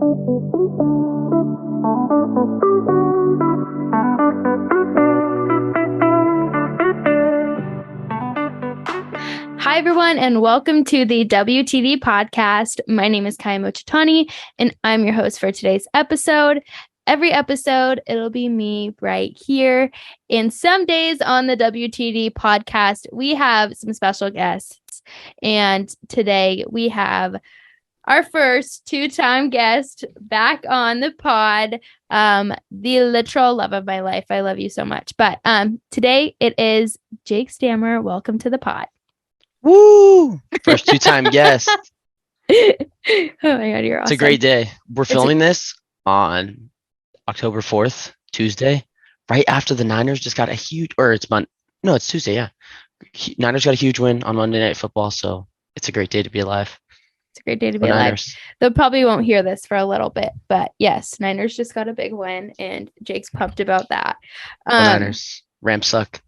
Hi, everyone, and welcome to the WTD podcast. My name is Kyia Mochitani, and I'm your host for today's episode. Every episode, it'll be me right here. And some days on the WTD podcast, we have some special guests. And today we have our first two-time guest back on the pod, the literal love of my life. I love you so much. But today it is Jake Stammer. Welcome to the pod. Woo! First two-time guest. Oh my God, you're awesome. It's a great day. We're filming this on October 4th, Tuesday, right after the Niners just got a huge, it's Tuesday, yeah. Niners got a huge win on Monday Night Football, so it's a great day to be alive. It's a great day to be alive. Niners. They probably won't hear this for a little bit, but yes, Niners just got a big win, and Jake's pumped about that. Niners. Rams suck.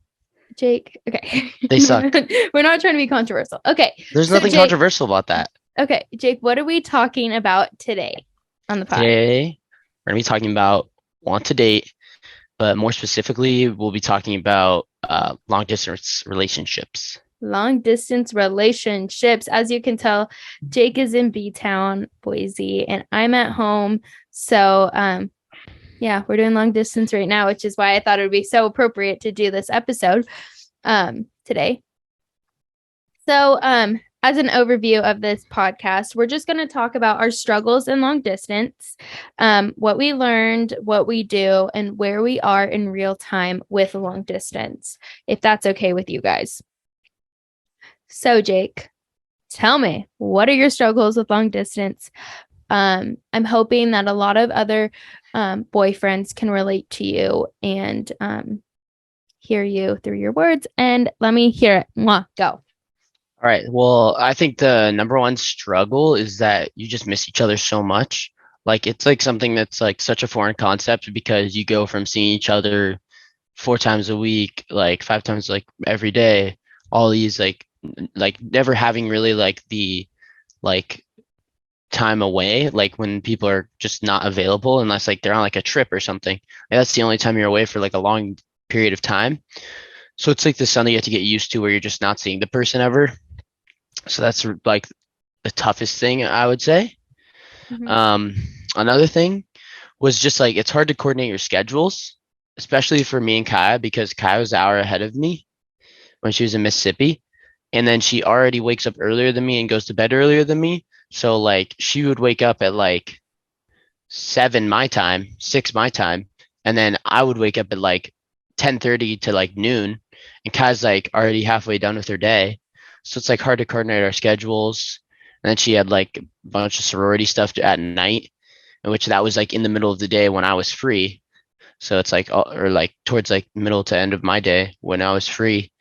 Jake, okay. They suck. We're not trying to be controversial. Okay. There's nothing controversial about that. Okay, Jake, what are we talking about today on the podcast? Today, we're going to be talking about want to date, but more specifically, we'll be talking about long-distance relationships. Long-distance relationships. As you can tell, Jake is in B-Town, Boise, and I'm at home. So, yeah, we're doing long distance right now, which is why I thought it would be so appropriate to do this episode today. So, as an overview of this podcast, we're just going to talk about our struggles in long distance, what we learned, what we do, and where we are in real time with long distance, if that's okay with you guys. So, Jake, tell me, what are your struggles with long distance? I'm hoping that a lot of other boyfriends can relate to you and hear you through your words. And let me hear it. Mwah, go. All right. Well, I think the number one struggle is that you just miss each other so much. Like, it's like something that's like such a foreign concept because you go from seeing each other 4 times a week, like 5 times like every day, all these like never having really like the like time away, like when people are just not available unless like they're on like a trip or something. Like, that's the only time you're away for like a long period of time. So it's like this something you have to get used to where you're just not seeing the person ever. So that's like the toughest thing, I would say. Mm-hmm. Another thing was just like it's hard to coordinate your schedules, especially for me and Kyia, because Kyia was an hour ahead of me when she was in Mississippi, and then she already wakes up earlier than me and goes to bed earlier than me. So like she would wake up at like 7 my time, 6 my time, and then I would wake up at like 10:30 to like noon, and Kai's like already halfway done with her day. So it's like hard to coordinate our schedules. And then she had like a bunch of sorority stuff at night, in which that was like in the middle of the day when I was free. So it's like, or like towards like middle to end of my day when I was free.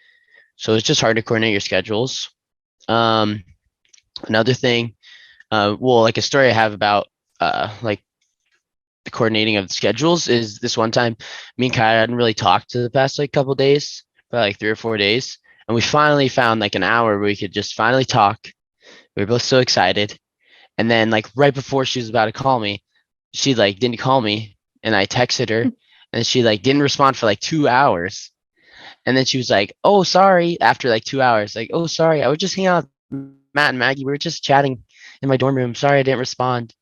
So it's just hard to coordinate your schedules. Another thing, like a story I have about like the coordinating of the schedules is this one time me and Kyia hadn't really talked to the past like couple days, about like 3 or 4 days, and we finally found like an hour where we could just finally talk. We were both so excited, and then like right before she was about to call me, she like didn't call me, and I texted her, and she like didn't respond for like 2 hours, and then she was like, "Oh, sorry," after like 2 hours, like, "Oh, sorry, I was just hanging out with Matt and Maggie. We were just chatting in my dorm room. Sorry, I didn't respond."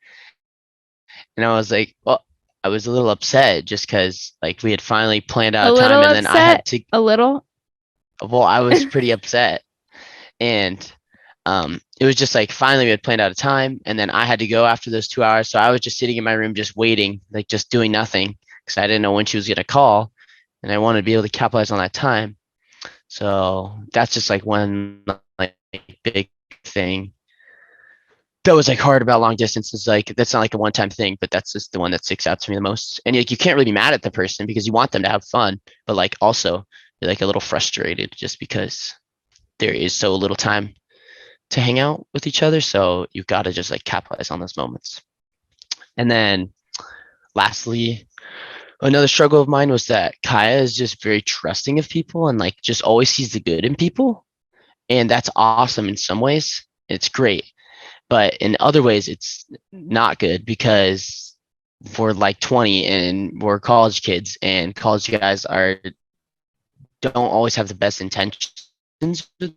And I was like, well, I was a little upset just because like we had finally planned out a time, and then I had to a little. Well, I was pretty upset, and it was just like finally we had planned out a time, and then I had to go after those 2 hours. So I was just sitting in my room, just waiting, like just doing nothing, because I didn't know when she was gonna call, and I wanted to be able to capitalize on that time. So that's just like one like big thing that was like hard about long distance. Is like that's not like a one-time thing, but that's just the one that sticks out to me the most. And like you can't really be mad at the person because you want them to have fun, but like also you're like a little frustrated just because there is so little time to hang out with each other. So you've got to just like capitalize on those moments. And then lastly, another struggle of mine was that Kyia is just very trusting of people and like just always sees the good in people. And that's awesome in some ways. It's great. But in other ways, it's not good because we're like 20 and we're college kids, and college guys are don't always have the best intentions with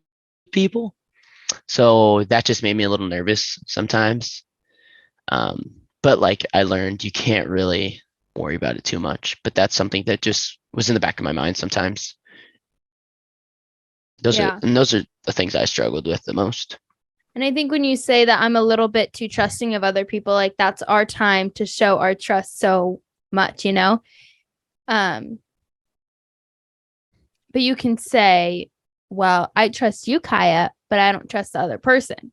people. So that just made me a little nervous sometimes. But like I learned, you can't really worry about it too much. But that's something that just was in the back of my mind sometimes. Yeah. Those are the things I struggled with the most. And I think when you say that I'm a little bit too trusting of other people, like that's our time to show our trust so much, you know? Um, but you can say, well, I trust you, Kyia, but I don't trust the other person.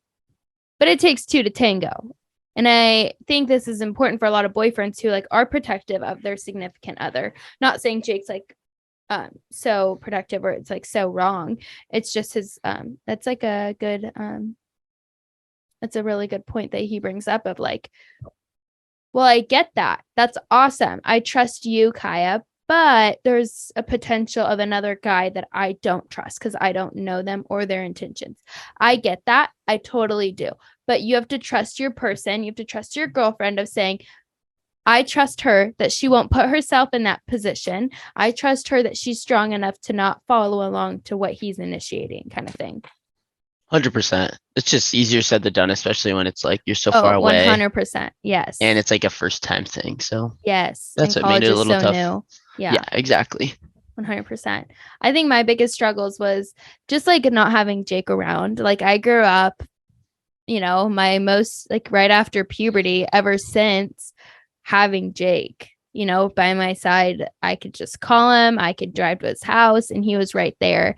But it takes two to tango. And I think this is important for a lot of boyfriends who like are protective of their significant other. Not saying Jake's like so protective or it's like so wrong. It's just his that's like a good that's a really good point that he brings up of like, well, I get that. That's awesome. I trust you, Kyia, but there's a potential of another guy that I don't trust because I don't know them or their intentions. I get that. I totally do. But you have to trust your person. You have to trust your girlfriend of saying, I trust her that she won't put herself in that position. I trust her that she's strong enough to not follow along to what he's initiating, kind of thing. 100%. It's just easier said than done, especially when it's like you're so far Oh, away 100%. and Yes. it's like a first time thing. So Yes. And that's what made college it a is little so tough. new. Yeah, Yeah. exactly. 100%. I think my biggest struggles was just like not having Jake around. Like I grew up, you know, my most like right after puberty ever since having Jake, you know, by my side. I could just call him, I could drive to his house and he was right there.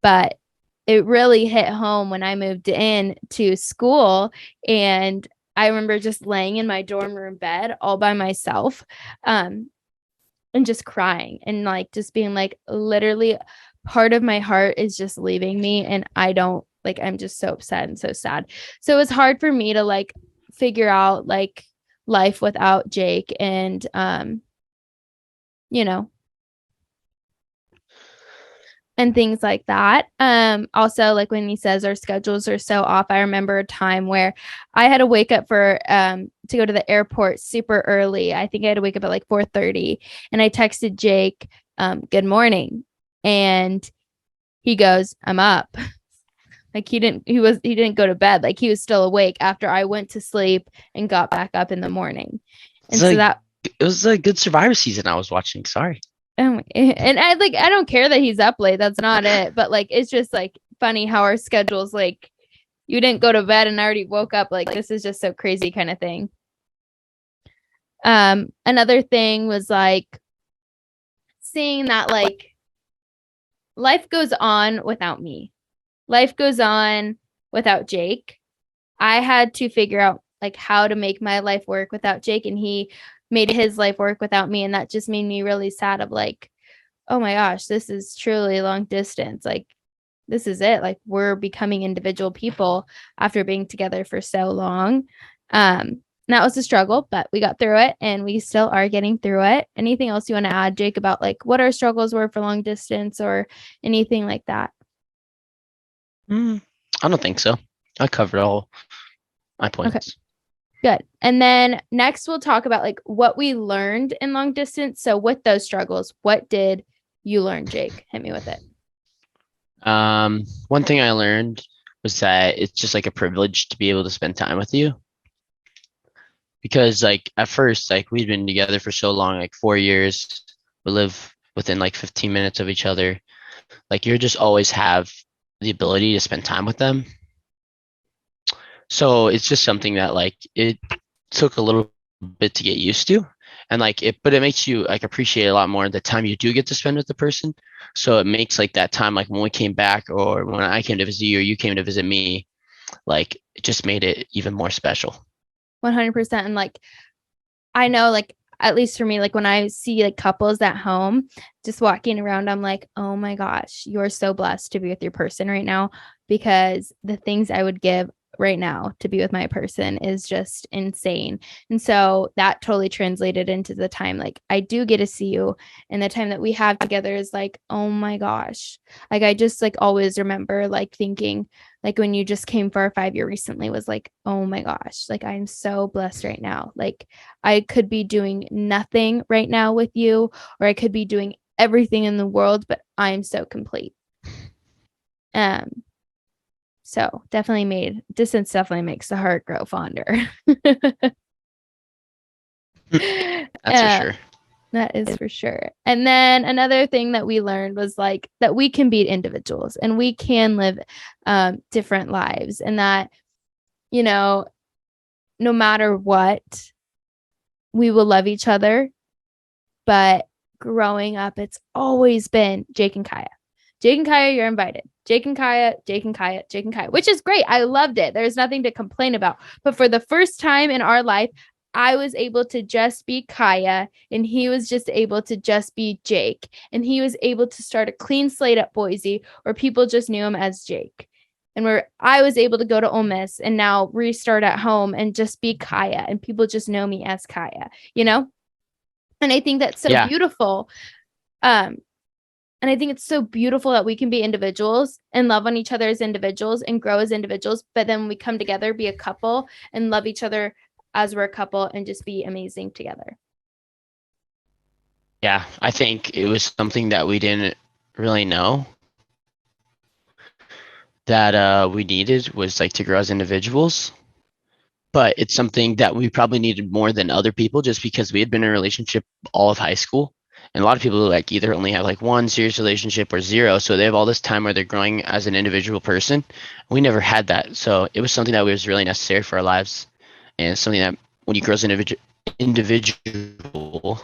But it really hit home when I moved in to school and I remember just laying in my dorm room bed all by myself. And just crying and like just being like literally part of my heart is just leaving me and I don't like I'm just so upset and so sad. So it was hard for me to like figure out like life without Jake and you know and things like that. Also like when he says our schedules are so off, I remember a time where I had to wake up for to go to the airport super early. I think I had to wake up at like 4:30 and I texted Jake good morning and he goes, I'm up. Like he didn't go to bed. Like he was still awake after I went to sleep and got back up in the morning. It's And so like that it was a good Survivor season I was watching. Sorry. and I like I don't care that he's up late. That's not it. But like it's just like funny how our schedules like you didn't go to bed and I already woke up. Like this is just so crazy kind of thing. Another thing was like seeing that like life goes on without me. Life goes on without Jake. I had to figure out like how to make my life work without Jake and he made his life work without me and that just made me really sad of like oh my gosh, this is truly long distance. Like, this is it. Like, we're becoming individual people after being together for so long. That was a struggle, but we got through it and we still are getting through it. Anything else you want to add, Jake, about like what our struggles were for long distance or anything like that? Mm, I don't think so. I covered all my Okay, points. good. And then next we'll talk about like what we learned in long distance. So with those struggles, what did you learn, Jake? Hit me with it. One thing I learned was that it's just like a privilege to be able to spend time with you because like at first like we'd been together for so long, like 4 years. We live within like 15 minutes of each other. Like you just always have the ability to spend time with them. So it's just something that like it took a little bit to get used to. And like it, but it makes you like appreciate a lot more the time you do get to spend with the person. So it makes like that time, like when we came back or when I came to visit you or you came to visit me, like it just made it even more special. 100%. And like I know, like, at least for me, like when I see like couples at home just walking around, I'm like, oh my gosh, you're so blessed to be with your person right now because the things I would give right now to be with my person is just insane. And so that totally translated into the time like I do get to see you, and the time that we have together is like, oh my gosh. Like I just like always remember like thinking like when you just came for our 5 year recently was like, oh my gosh, like I'm so blessed right now. Like I could be doing nothing right now with you, or I could be doing everything in the world, but I'm so complete. Um, so definitely made distance definitely makes the heart grow fonder. That's for sure. That is for sure. And then another thing that we learned was like that we can be individuals and we can live different lives, and that, you know, no matter what, we will love each other. But growing up, it's always been Jake and Kyia. Jake and Kyia, you're invited. Jake and Kyia, Jake and Kyia, Jake and Kyia, which is great. I loved it. There's nothing to complain about. But for the first time in our life, I was able to just be Kyia, and he was just able to just be Jake. And he was able to start a clean slate at Boise where people just knew him as Jake. And where I was able to go to Ole Miss and now restart at home and just be Kyia, and people just know me as Kyia, you know? And I think that's so Yeah. beautiful. Um, and I think it's so beautiful that we can be individuals and love on each other as individuals and grow as individuals. But then when we come together, be a couple and love each other as we're a couple and just be amazing together. Yeah. I think it was something that we didn't really know that we needed was like to grow as individuals. But it's something that we probably needed more than other people just because we had been in a relationship all of high school. And a lot of people like either only have like one serious relationship or zero. So they have all this time where they're growing as an individual person. We never had that. So it was something that was really necessary for our lives. And something that when you grow as an individual,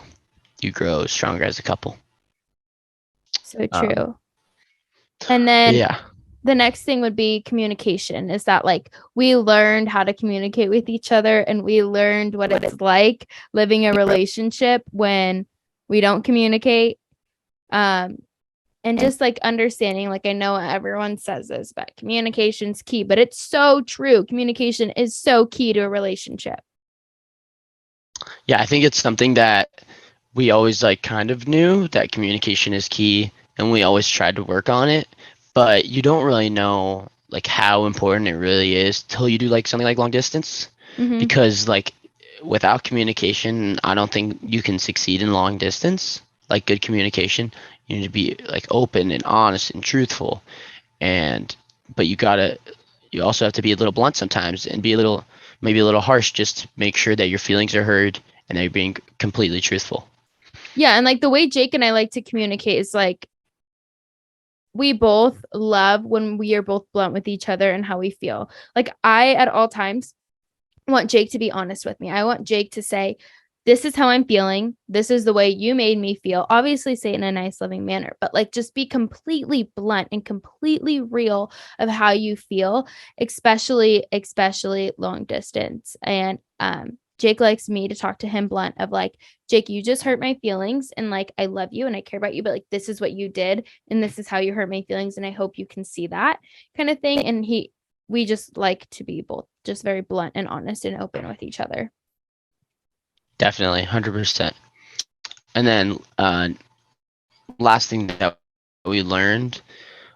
you grow stronger as a couple. So Um, true. And but then yeah, the next thing would be communication. Is that like we learned how to communicate with each other, and we learned what it's like living a relationship when we don't communicate. Um, and just like understanding, like I know everyone says this, but communication's key, but it's so true. Communication is so key to a relationship. yeah, I think it's something that we always like kind of knew that communication is key and we always tried to work on it, but you don't really know like how important it really is till you do like something like long distance Mm-hmm. because like without communication, I don't think you can succeed in long distance. Like good communication, you need to be like open and honest and truthful and but you also have to be a little blunt sometimes and be a little maybe a little harsh just to make sure that your feelings are heard and that you're being completely truthful. Yeah. And like the way Jake and I like to communicate is like we both love when we are both blunt with each other and how we feel. Like I, at all times, want Jake to be honest with me. I want Jake to say, this is how I'm feeling. This is the way you made me feel. Obviously, say it in a nice, loving manner, but like just be completely blunt and completely real of how you feel, especially long distance. And Jake likes me to talk to him blunt of like, Jake, you just hurt my feelings, and like I love you and I care about you, but like this is what you did and this is how you hurt my feelings, and I hope you can see that kind of thing. And we just like to be both just very blunt and honest and open with each other. Definitely 100%. And then last thing that we learned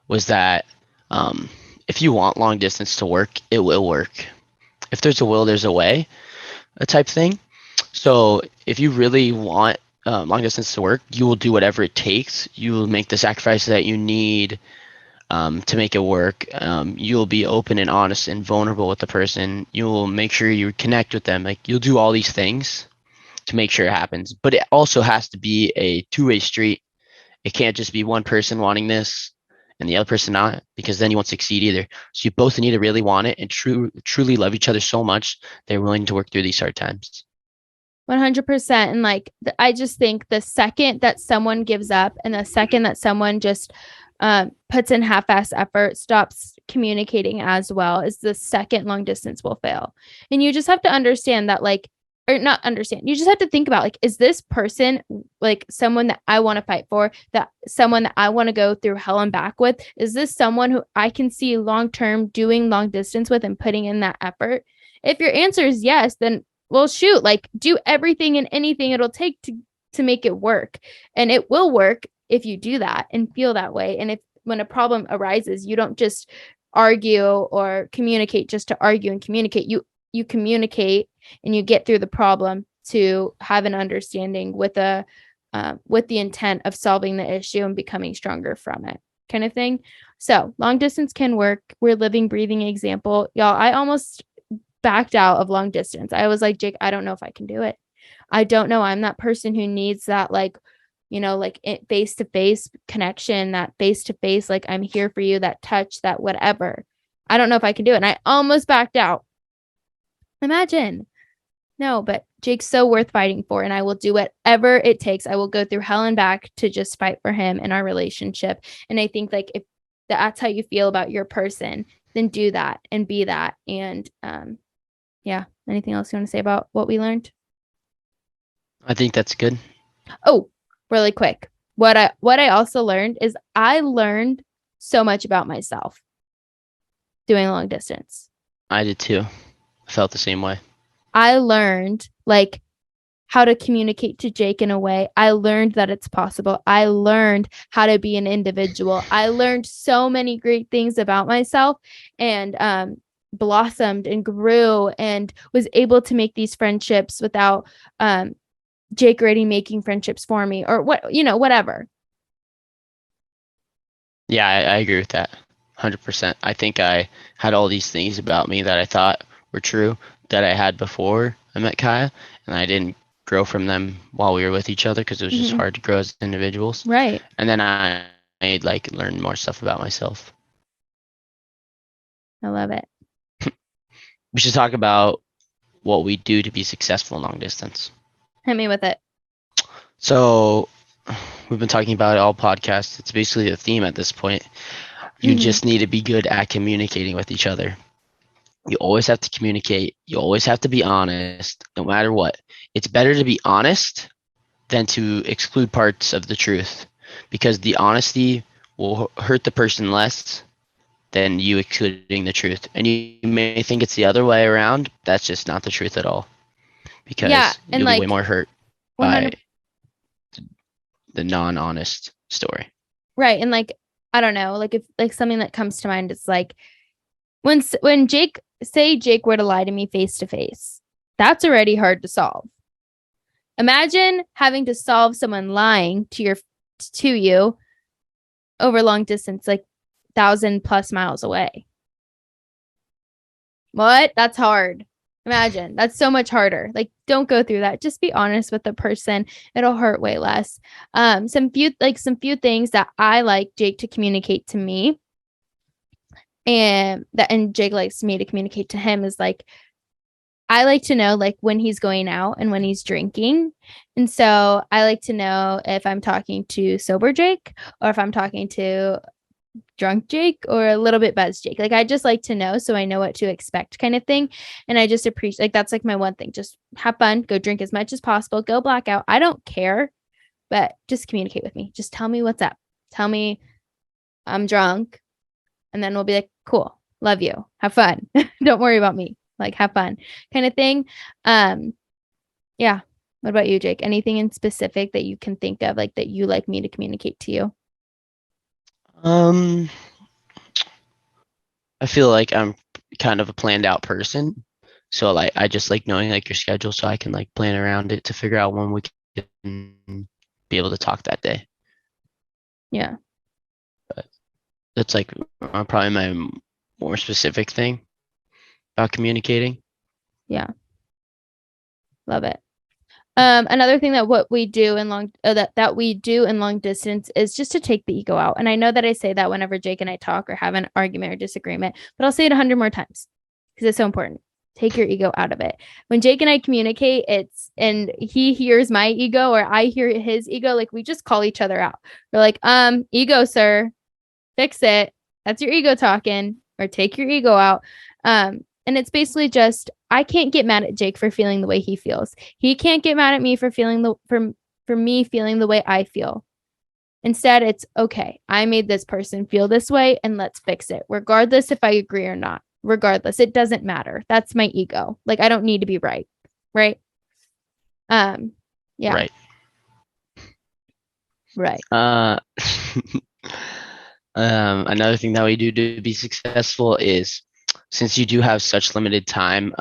was that if you want long distance to work, it will work. If there's a will, there's a way, a type thing. So if you really want long distance to work, you will do whatever it takes. You will make the sacrifice that you need to make it work. You'll be open and honest and vulnerable with the person. You'll make sure you connect with them. Like you'll do all these things to make sure it happens. But it also has to be a two-way street. It can't just be one person wanting this and the other person not, because then you won't succeed either. So you both need to really want it and truly love each other so much they're willing to work through these hard times. 100%. And like I just think the second that someone gives up and the second that someone just puts in half-ass effort, stops communicating as well, is the second long distance will fail. And you just have to understand that like or not understand. You just have to think about like, is this person like someone that I want to fight for, that someone that I want to go through hell and back with? Is this someone who I can see long term doing long distance with and putting in that effort? If your answer is yes, then well, shoot, like do everything and anything it'll take to make it work. And it will work if you do that and feel that way. And if when a problem arises, you don't just argue or communicate just to argue and communicate. You communicate and you get through the problem to have an understanding with the intent of solving the issue and becoming stronger from it, kind of thing. So long distance can work. We're a living, breathing example. Y'all, I almost backed out of long distance. I was like, Jake, I don't know if I can do it. I don't know. I'm that person who needs that, like, like face to face connection, that face to face, like I'm here for you, that touch, that whatever. I don't know if I can do it. And I almost backed out. Imagine. No, but Jake's so worth fighting for, and I will do whatever it takes. I will go through hell and back to just fight for him in our relationship. And I think like if that's how you feel about your person, then do that and be that. And yeah. Anything else you want to say about what we learned? I think that's good. Oh, really quick. What I also learned is I learned so much about myself doing long distance. I did too. I felt the same way. I learned like how to communicate to Jake in a way. I learned that it's possible. I learned how to be an individual. I learned so many great things about myself and blossomed and grew and was able to make these friendships without Jake already making friendships for me or whatever. Yeah, I agree with that 100%. I think I had all these things about me that I thought were true that I had before I met Kyia, and I didn't grow from them while we were with each other because it was just hard to grow as individuals. Right. And then I like learned more stuff about myself. I love it. We should talk about what we do to be successful in long distance. Hit me with it. So we've been talking about it all podcasts. It's basically a theme at this point. You just need to be good at communicating with each other. You always have to communicate. You always have to be honest, no matter what. It's better to be honest than to exclude parts of the truth, because the honesty will hurt the person less than you excluding the truth. And you may think it's the other way around. That's just not the truth at all, because and you'll like be way more hurt 100- by the non-honest story. Right. And like, I don't know, like if like something that comes to mind is like when Jake were to lie to me face to face, that's already hard to solve. Imagine having to solve someone lying to you over long distance, like 1,000+ miles away. What? That's hard. Imagine. That's so much harder. Like, don't go through that. Just be honest with the person. It'll hurt way less. Some few things that I like Jake to communicate to me, and Jake likes me to communicate to him, is like, I like to know like when he's going out and when he's drinking. And so I like to know if I'm talking to sober Jake or if I'm talking to drunk Jake or a little bit buzzed Jake. Like I just like to know so I know what to expect, kind of thing. And I just appreciate, like, that's like my one thing. Just have fun, go drink as much as possible, go blackout. I don't care, but just communicate with me. Just tell me what's up. Tell me I'm drunk. And then we'll be like, cool, love you, have fun. Don't worry about me. Like, have fun, kind of thing. Yeah. What about you, Jake? Anything in specific that you can think of, like that you like me to communicate to you? I feel like I'm kind of a planned out person. So like I just like knowing like your schedule so I can like plan around it to figure out when we can be able to talk that day. Yeah. But that's like probably my more specific thing about communicating. Yeah. Love it. Another thing that what we do in long that we do in long distance is just to take the ego out. And I know that I say that whenever Jake and I talk or have an argument or disagreement, but I'll say it 100 more times because it's so important. Take your ego out of it. When Jake and I communicate, and he hears my ego or I hear his ego, like we just call each other out. We're like, ego, sir, fix it. That's your ego talking, or take your ego out. And it's basically just I can't get mad at Jake for feeling the way he feels. He can't get mad at me for feeling for me feeling the way I feel. Instead, it's okay. I made this person feel this way and let's fix it, regardless if I agree or not. Regardless, it doesn't matter. That's my ego. Like, I don't need to be right. Right. Yeah. Right. Right. Another thing that we do to be successful is, since you do have such limited time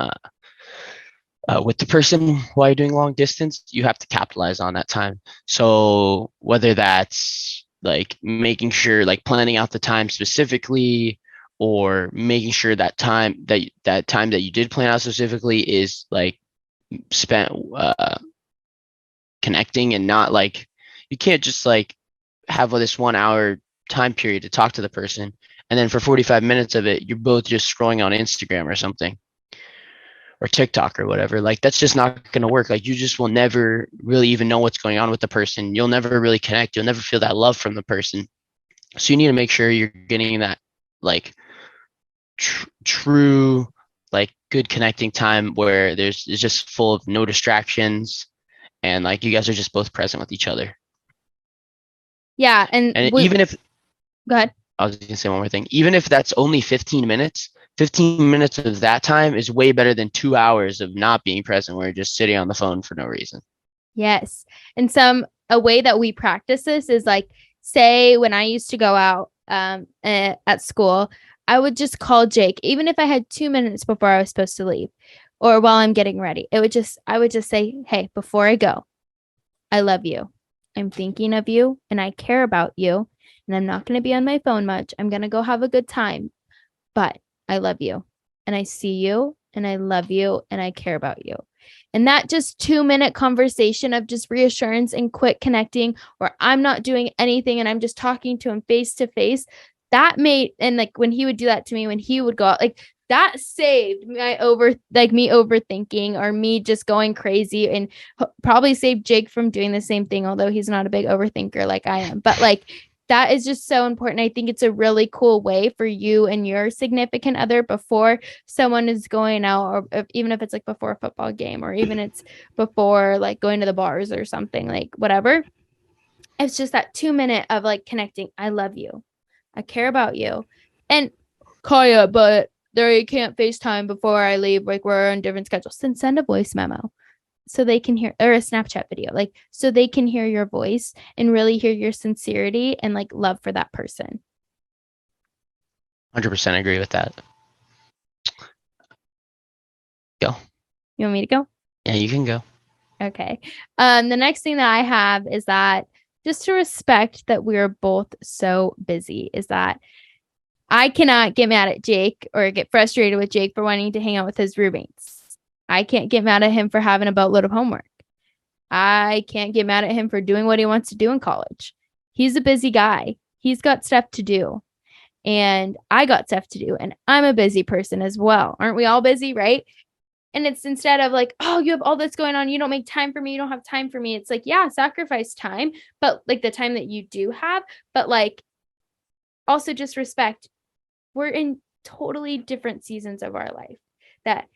with the person while you're doing long distance, you have to capitalize on that time. So whether that's like making sure, like planning out the time specifically, or making sure that time that you did plan out specifically is like spent connecting, and not like, you can't just like have this 1 hour time period to talk to the person, and then for 45 minutes of it you're both just scrolling on Instagram or something, or TikTok or whatever. Like, that's just not going to work. Like, you just will never really even know what's going on with the person. You'll never really connect. You'll never feel that love from the person. So you need to make sure you're getting that like true, like good connecting time where it's just full of no distractions, and like you guys are just both present with each other. Yeah. And And even if, go ahead. I was gonna say one more thing, even if that's only 15 minutes, 15 minutes of that time is way better than 2 hours of not being present where you're just sitting on the phone for no reason. Yes. And a way that we practice this is like, say when I used to go out at school, I would just call Jake, even if I had 2 minutes before I was supposed to leave or while I'm getting ready. I would just say, hey, before I go, I love you. I'm thinking of you and I care about you. And I'm not going to be on my phone much. I'm going to go have a good time, but I love you and I see you and I love you and I care about you. And that just 2 minute conversation of just reassurance and quick connecting, where I'm not doing anything and I'm just talking to him face to face, that made, and like when he would do that to me, when he would go out, like that saved me me overthinking or me just going crazy, and probably saved Jake from doing the same thing, although he's not a big overthinker like I am. But like, that is just so important. I think it's a really cool way for you and your significant other, before someone is going out, or even if it's like before a football game, or even it's before like going to the bars or something, like whatever. It's just that 2 minute of like connecting. I love you. I care about you. And Kyia, but there, you can't FaceTime before I leave. Like, we're on different schedules. Then send a voice memo so they can hear, or a Snapchat video, like so they can hear your voice and really hear your sincerity and like love for that person. 100% agree with that. Go. You want me to go? Yeah, you can go. Okay. The next thing that I have is that, just to respect that we are both so busy, is that I cannot get mad at Jake or get frustrated with Jake for wanting to hang out with his roommates. I can't get mad at him for having a boatload of homework. I can't get mad at him for doing what he wants to do in college. He's a busy guy. He's got stuff to do. And I got stuff to do. And I'm a busy person as well. Aren't we all busy, right? And it's, instead of like, oh, you have all this going on, you don't make time for me, you don't have time for me. It's like, yeah, sacrifice time, but like the time that you do have, but like also just respect. We're in totally different seasons of our life, that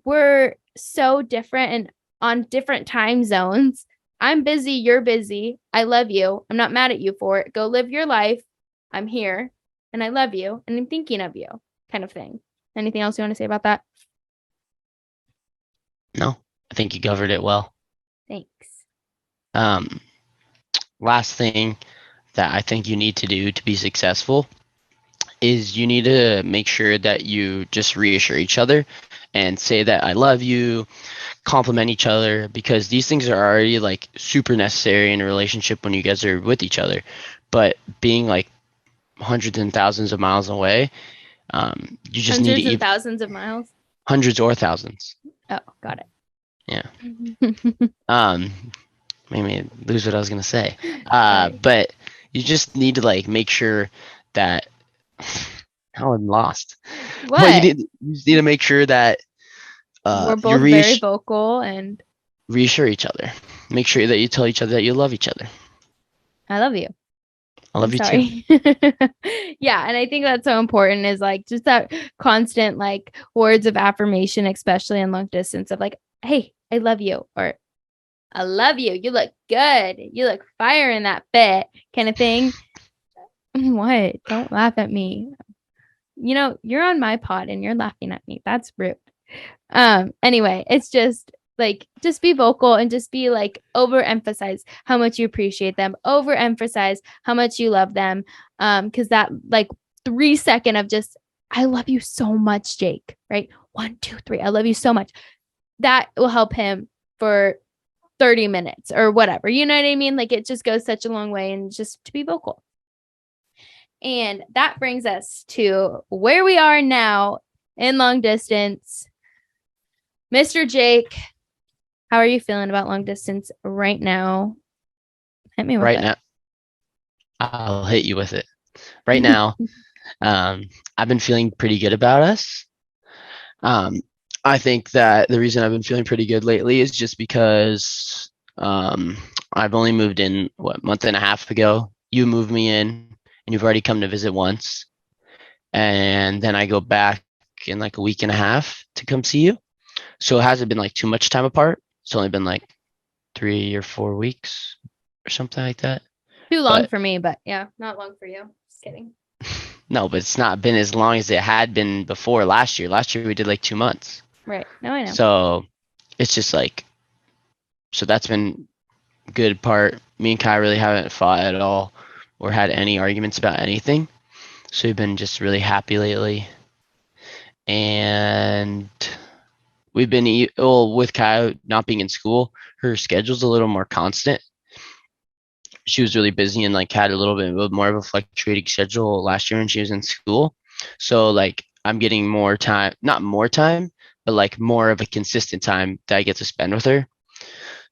we're so different and on different time zones. I'm busy, you're busy. I love you. I'm not mad at you for it. Go live your life. I'm here and I love you and I'm thinking of you, kind of thing. Anything else you want to say about that? No, I think you covered it well. Thanks. Last thing that I think you need to do to be successful is you need to make sure that you just reassure each other and say that I love you, compliment each other, because these things are already like super necessary in a relationship when you guys are with each other. But being like hundreds and thousands of miles away, you just Hundreds need to and thousands of miles. hundreds or thousands. Oh, got it. Yeah. Made me lose what I was gonna say. Sorry. But you just need to like make sure that now I'm lost. What? Well, you just need to make sure that We're you both very vocal and reassure each other. Make sure that you tell each other that you love each other. I love you. I I'm love you too. sorry. Yeah, and I think that's so important is like just that constant like words of affirmation, especially in long distance of like, hey, I love you, or I love you. You look good. You look fire in that fit, kind of thing. What? Don't laugh at me. You're on my pod and you're laughing at me. That's rude. Anyway, it's just be vocal and just be like overemphasize how much you appreciate them, overemphasize how much you love them. Because that like 3 second of just I love you so much, Jake, right? 1, 2, 3, I love you so much. That will help him for 30 minutes or whatever. You know what I mean? Like it just goes such a long way, and just to be vocal. And that brings us to where we are now in long distance. Mr. Jake, how are you feeling about long distance right now? Hit me with Right it. now, I'll hit you with it. Right now, I've been feeling pretty good about us. Um, I think that the reason I've been feeling pretty good lately is just because I've only moved in what month and a half ago. You moved me in, and you've already come to visit once, and then I go back in like a week and a half to come see you. So it hasn't been like too much time apart. It's only been like 3 or 4 weeks or something like that. Too long But for me, but yeah, not long for you. Just kidding. no, but it's not been as long as it had been before last year. Last year we did like 2 months. Right. No, I know. So it's just like, so that's been good part. Me and Kai really haven't fought at all or had any arguments about anything. So we've been just really happy lately. And we've been, well, with Kai not being in school, her schedule's a little more constant. She was really busy and like had a little bit more of a fluctuating schedule last year when she was in school. So like I'm getting more time, not more time, but like more of a consistent time that I get to spend with her.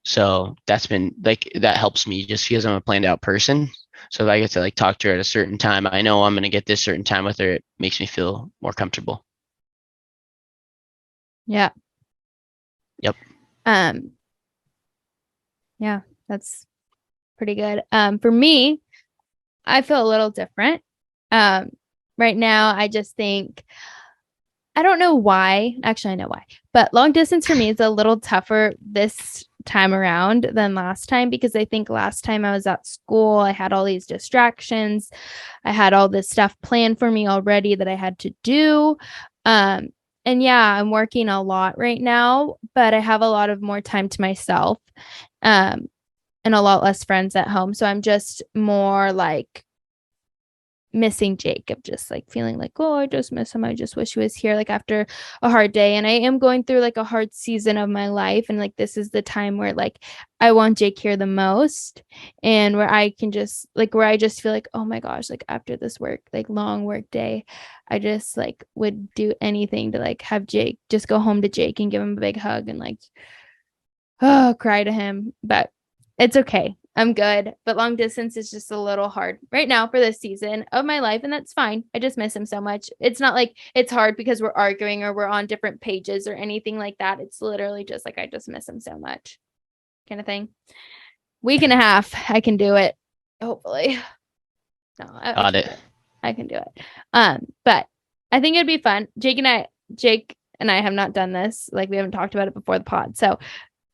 So that's been like that helps me just because I'm a planned out person. So if I get to like talk to her at a certain time, I know I'm gonna get this certain time with her. It makes me feel more comfortable. Yeah. Yep. Um, yeah, that's pretty good. For me, I feel a little different. Um, right now, I just think I don't know why. Actually, I know why. But long distance for me is a little tougher this time around than last time, because I think last time I was at school, I had all these distractions. I had all this stuff planned for me already that I had to do. Um, and yeah, I'm working a lot right now, but I have a lot of more time to myself. Um, and a lot less friends at home. So I'm just more like missing Jake, of just like feeling like, oh, I just miss him. I just wish he was here, like after a hard day. And I am going through like a hard season of my life. And like this is the time where like I want Jake here the most, and where I can just like where I just feel like, oh my gosh, like after this work, like long work day, I just like would do anything to like have Jake just go home to Jake and give him a big hug and like cry to him. But it's okay. I'm good. But long distance is just a little hard right now for this season of my life. And that's fine. I just miss him so much. It's not like it's hard because we're arguing or we're on different pages or anything like that. It's literally just like I just miss him so much, kind of thing. Week and a half. I can do it. Hopefully. No, I Got can it. do it. I can do it. But I think it'd be fun. Jake and I have not done this. Like we haven't talked about it before the pod. So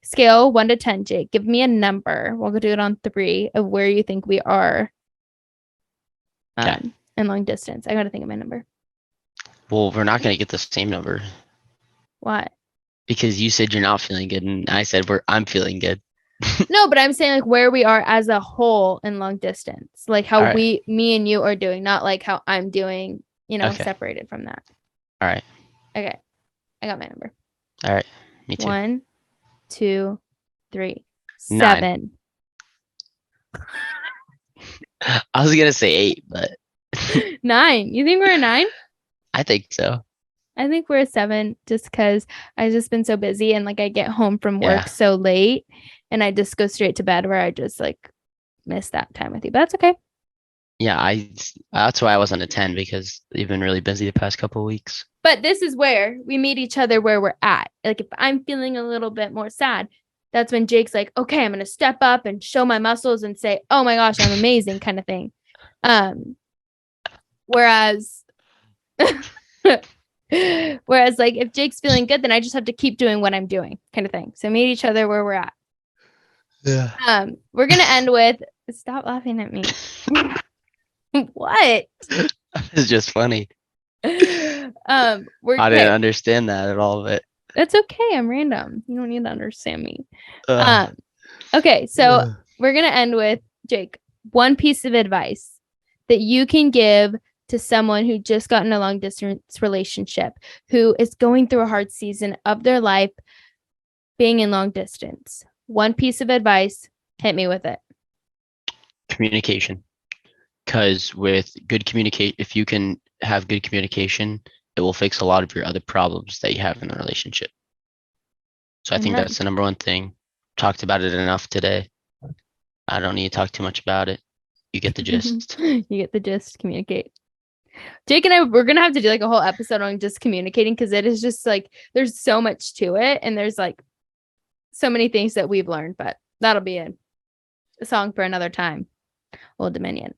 scale 1 to 10, Jake. Give me a number. We'll go do it on 3 of where you think we are Okay. in long distance. I got to think of my number. Well, we're not gonna get the same number What? because you said you're not feeling good, and I said I'm feeling good. No, but I'm saying like where we are as a whole in long distance, like how All right. me and you are doing, not like how I'm doing, Okay. separated from that. All right. Okay. I got my number. All right. Me too. 1, 2, 3, 9. 7. I was gonna say 8, but 9. You think we're a 9? I think so. I think we're a 7 just because I've just been so busy, and like I get home from work Yeah. so late and I just go straight to bed, where I just like miss that time with you. But that's okay. Yeah, that's why I wasn't a 10 because you've been really busy the past couple of weeks. But this is where we meet each other where we're at. Like if I'm feeling a little bit more sad, that's when Jake's like, okay, I'm going to step up and show my muscles and say, oh my gosh, I'm amazing, kind of thing. Whereas like if Jake's feeling good, then I just have to keep doing what I'm doing, kind of thing. So meet each other where we're at. Yeah. We're gonna end with stop laughing at me. What? It's just funny. I didn't understand that at all, but that's okay. I'm random. You don't need to understand me. uh, Okay, so we're gonna end with Jake. One piece of advice that you can give to someone who just got in a long distance relationship, who is going through a hard season of their life, being in long distance. One piece of advice. Hit me with it. communication. Because with good communicate, if you can have good communication, it will fix a lot of your other problems that you have in the relationship. So I think that's the number one thing. Talked about it enough today. I don't need to talk too much about it. You get the gist. You get the gist. Communicate. Jake and I, we're gonna have to do like a whole episode on just communicating because it is just like there's so much to it, and there's like so many things that we've learned. But that'll be a song for another time. Old Dominion.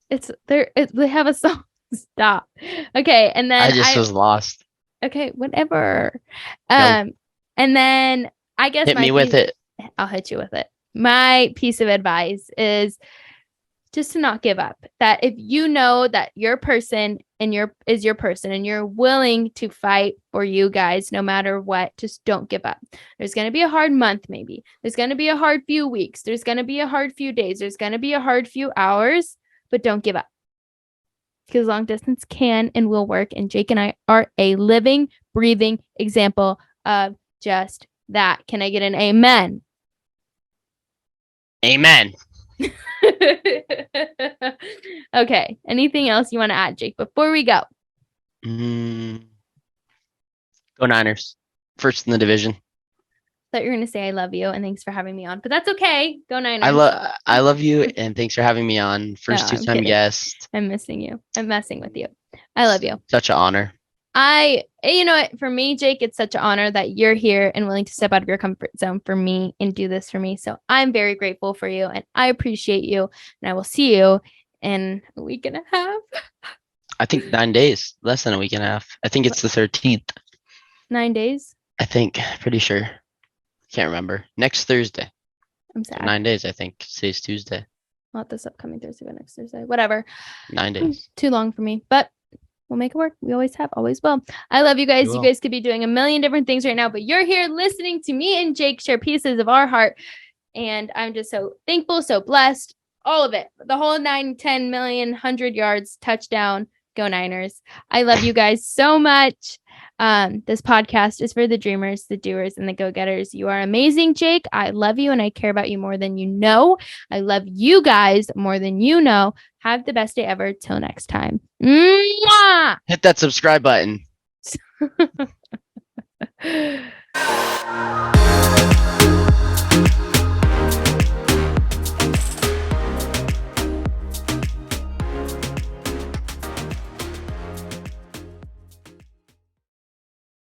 It's there. They have a song. Stop. Okay, and then I just was lost. Okay, whatever. And then I guess hit me with it. I'll hit you with it. My piece of advice is just to not give up. That if you know that your person is your person and you're willing to fight for you guys no matter what, just don't give up. There's going to be a hard month maybe. There's going to be a hard few weeks. There's going to be a hard few days. There's going to be a hard few hours, but don't give up. Because long distance can and will work. And Jake and I are a living, breathing example of just that. Can I get an amen? Amen. Okay. Anything else you want to add, Jake, before we go? Go Niners. First in the division. Thought you were going to say I love you and thanks for having me on, but that's okay. Go Niners. I love you and thanks for having me on. First two-time guest. I'm missing you. I'm messing with you. I love you. Such an honor. You know what, for me, Jake, it's such an honor that you're here and willing to step out of your comfort zone for me and do this for me. So I'm very grateful for you and I appreciate you. And I will see you in a week and a half. I think 9 days, less than a week and a half. I think it's the 13th. 9 days? I think, pretty sure. Can't remember. Next Thursday. I'm sad. 9 days, I think. Today's Tuesday. Not this upcoming Thursday, but next Thursday. Whatever. 9 days. Too long for me, but we'll make it work. We always have, always will. I love you guys. You guys could be doing a million different things right now, but you're here listening to me and Jake share pieces of our heart. And I'm just so thankful, so blessed. All of it. The whole 9, 10 million, 100 yards, touchdown. Go Niners. I love you guys so much. This podcast is for the dreamers, the doers, and the go-getters. You are amazing, Jake. I love you and I care about you more than you know. I love you guys more than you know. Have the best day ever. Till next time. Mwah! Hit that subscribe button.